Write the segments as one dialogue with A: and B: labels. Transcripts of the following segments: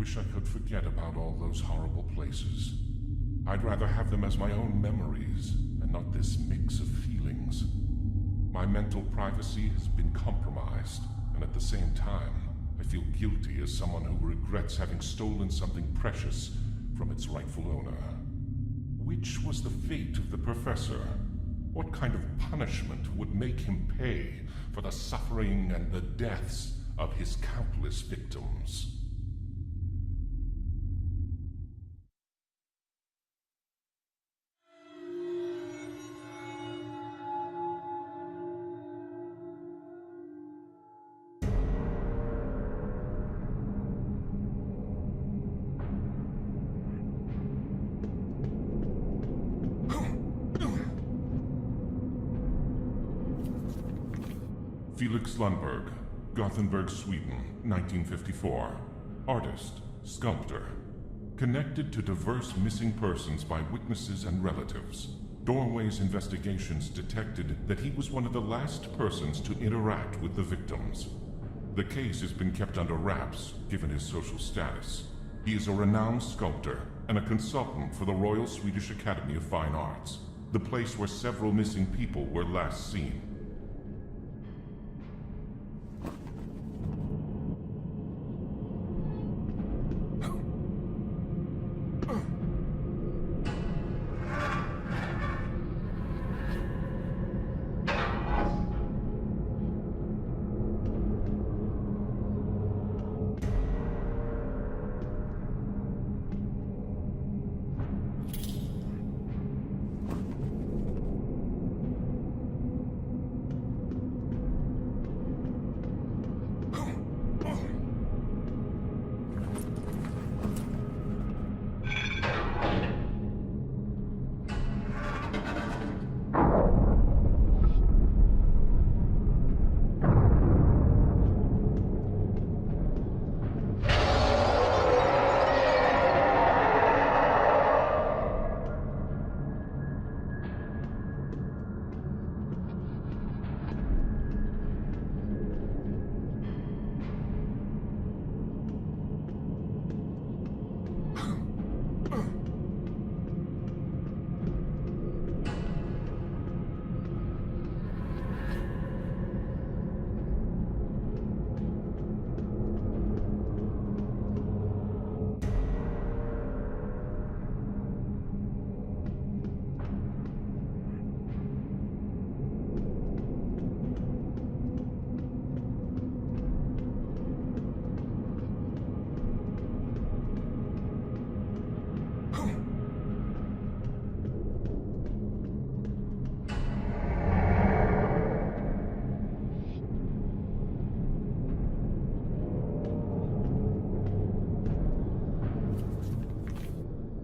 A: wish I could forget about all those horrible places. I'd rather have them as my own memories, and not this mix of feelings. My mental privacy has been compromised, and at the same time, I feel guilty as someone who regrets having stolen something precious from its rightful owner. Which was the fate of the Professor? What kind of punishment would make him pay for the suffering and the deaths of his countless victims? Felix Lundberg, Gothenburg, Sweden, 1954. Artist, sculptor. Connected to diverse missing persons by witnesses and relatives. Doorway's investigations detected that he was one of the last persons to interact with the victims. The case has been kept under wraps, given his social status. He is a renowned sculptor and a consultant for the Royal Swedish Academy of Fine Arts, the place where several missing people were last seen.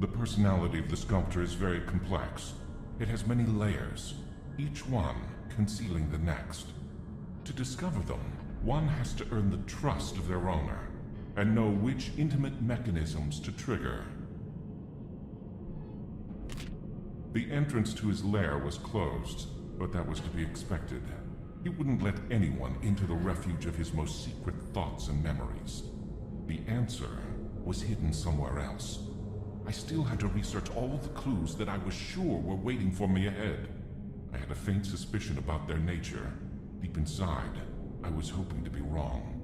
A: The personality of the sculptor is very complex. It has many layers, each one concealing the next. To discover them, one has to earn the trust of their owner, and know which intimate mechanisms to trigger. The entrance to his lair was closed, but that was to be expected. He wouldn't let anyone into the refuge of his most secret thoughts and memories. The answer was hidden somewhere else. I still had to research all the clues that I was sure were waiting for me ahead. I had a faint suspicion about their nature. Deep inside, I was hoping to be wrong.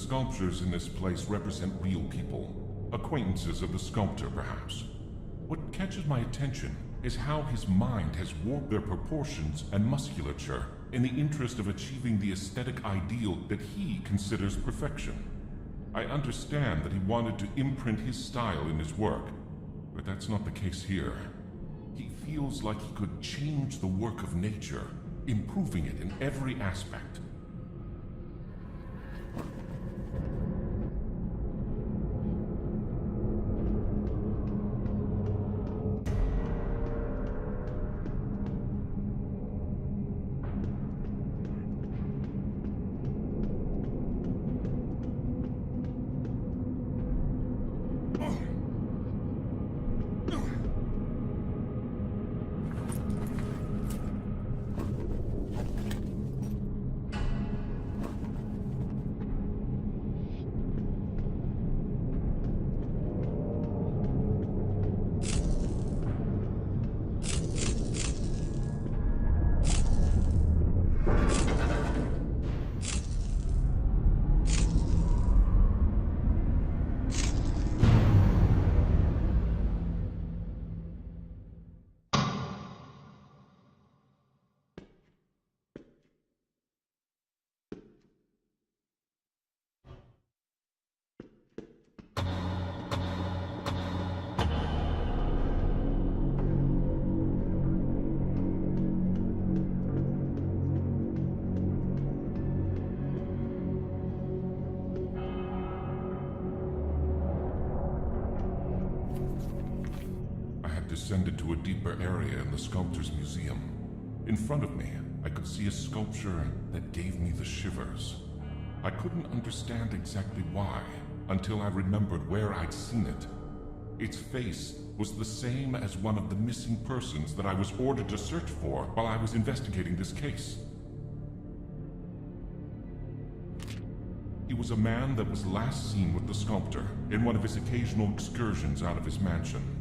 A: sculptures in this place represent real people, acquaintances of the sculptor, perhaps. What catches my attention is how his mind has warped their proportions and musculature in the interest of achieving the aesthetic ideal that he considers perfection. I understand that he wanted to imprint his style in his work, but that's not the case here. He feels like he could change the work of nature, improving it in every aspect. Descended to a deeper area in the sculptor's museum. In front of me, I could see a sculpture that gave me the shivers. I couldn't understand exactly why, until I remembered where I'd seen it. Its face was the same as one of the missing persons that I was ordered to search for while I was investigating this case. He was a man that was last seen with the sculptor in one of his occasional excursions out of his mansion.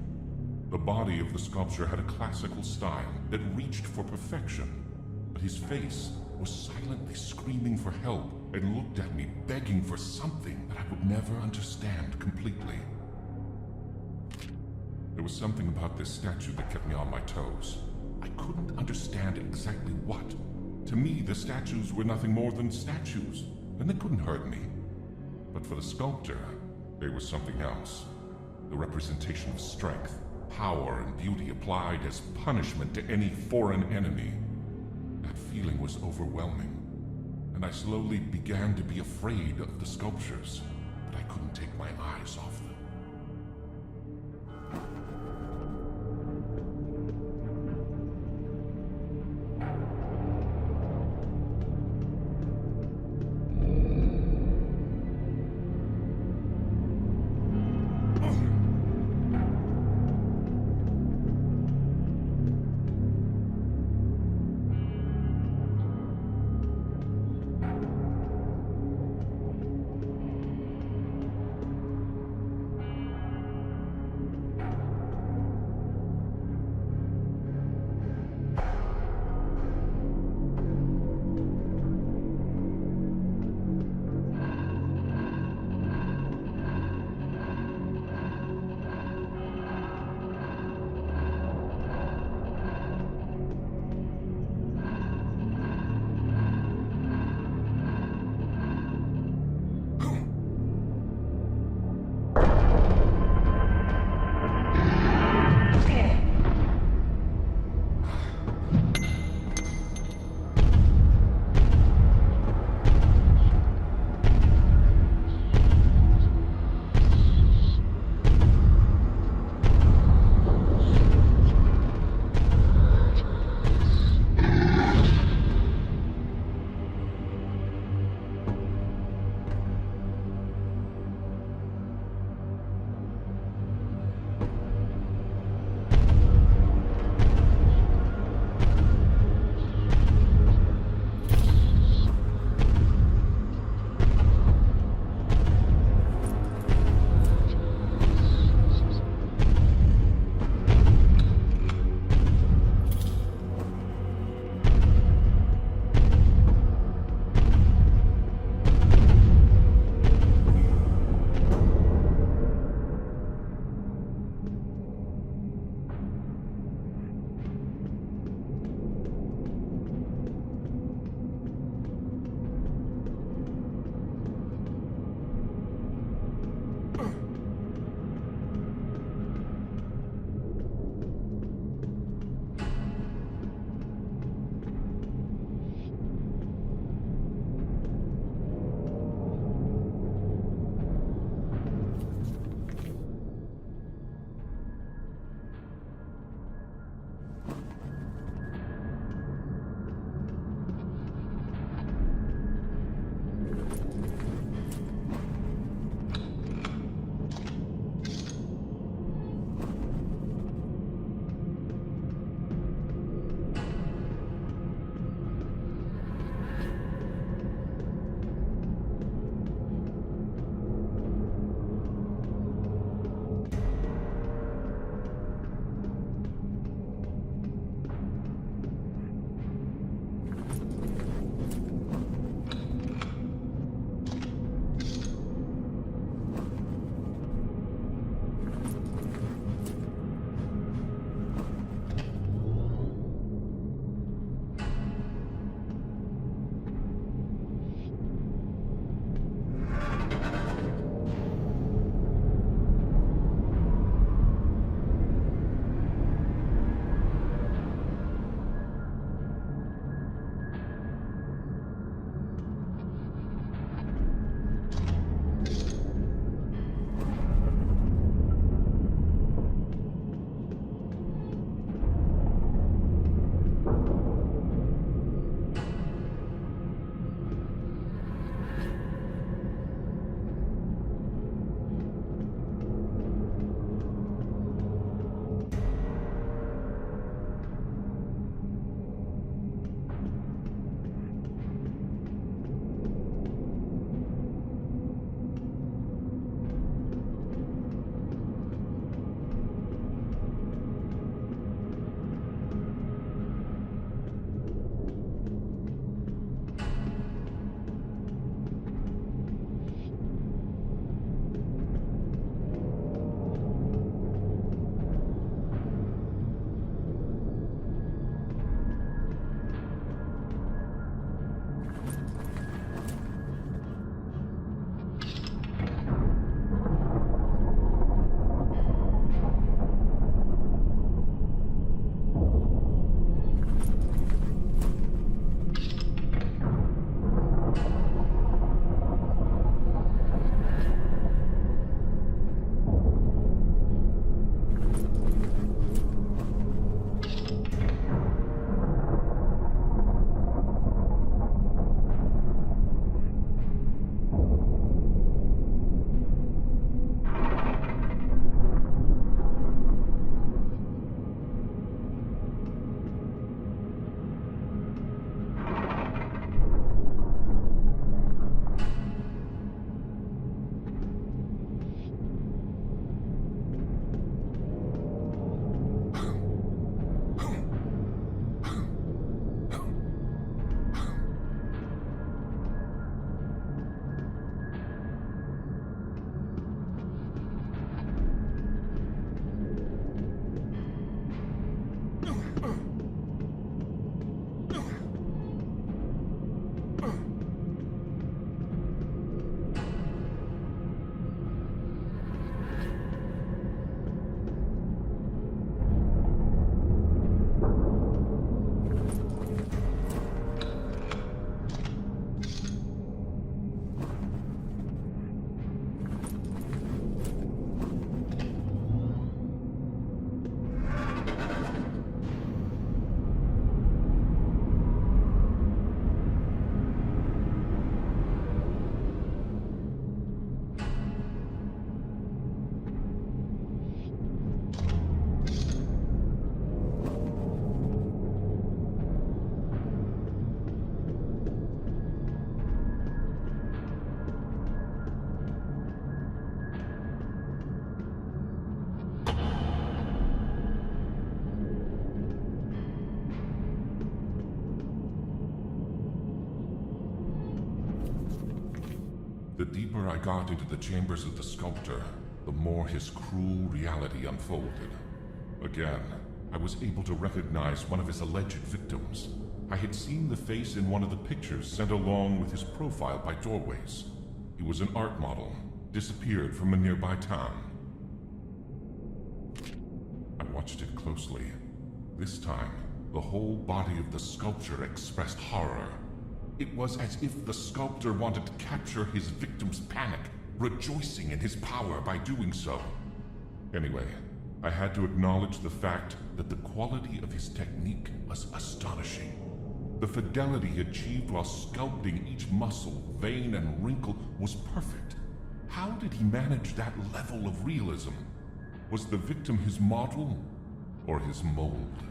A: The body of the sculpture had a classical style that reached for perfection, but his face was silently screaming for help and looked at me begging for something that I would never understand completely. There was something about this statue that kept me on my toes. I couldn't understand exactly what. To me, the statues were nothing more than statues, and they couldn't hurt me. But for the sculptor, they were something else. The representation of strength, power and beauty applied as punishment to any foreign enemy. That feeling was overwhelming, and I slowly began to be afraid of the sculptures, but I couldn't take my eyes off them. The deeper I got into the chambers of the sculptor, the more his cruel reality unfolded. Again, I was able to recognize one of his alleged victims. I had seen the face in one of the pictures sent along with his profile by Doorways. He was an art model, disappeared from a nearby town. I watched it closely. This time, the whole body of the sculpture expressed horror. It was as if the sculptor wanted to capture his victim's panic, rejoicing in his power by doing so. Anyway, I had to acknowledge the fact that the quality of his technique was astonishing. The fidelity achieved while sculpting each muscle, vein, and wrinkle was perfect. How did he manage that level of realism? Was the victim his model or his mold?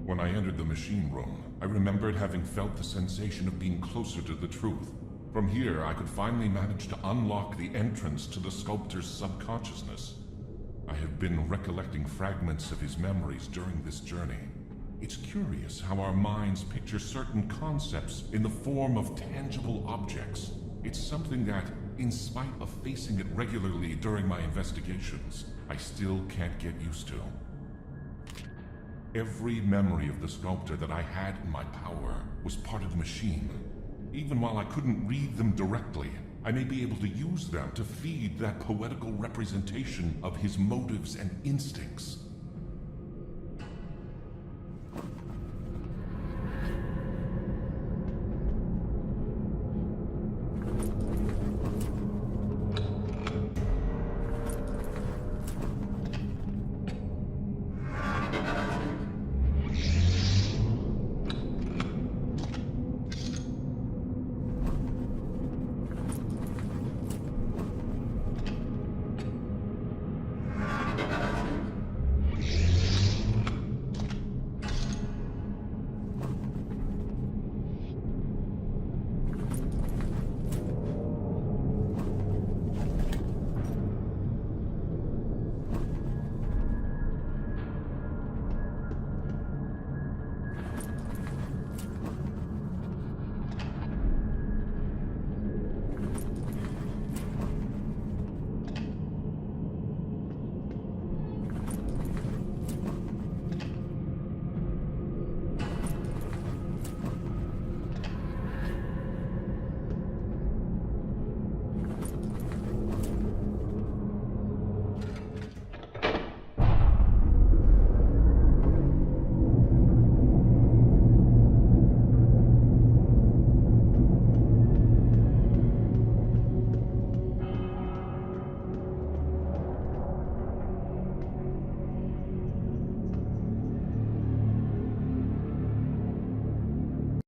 A: When I entered the machine room, I remembered having felt the sensation of being closer to the truth. From here, I could finally manage to unlock the entrance to the sculptor's subconsciousness. I have been recollecting fragments of his memories during this journey. It's curious how our minds picture certain concepts in the form of tangible objects. It's something that, in spite of facing it regularly during my investigations, I still can't get used to. Every memory of the sculptor that I had in my power was part of the machine. Even while I couldn't read them directly, I may be able to use them to feed that poetical representation of his motives and instincts.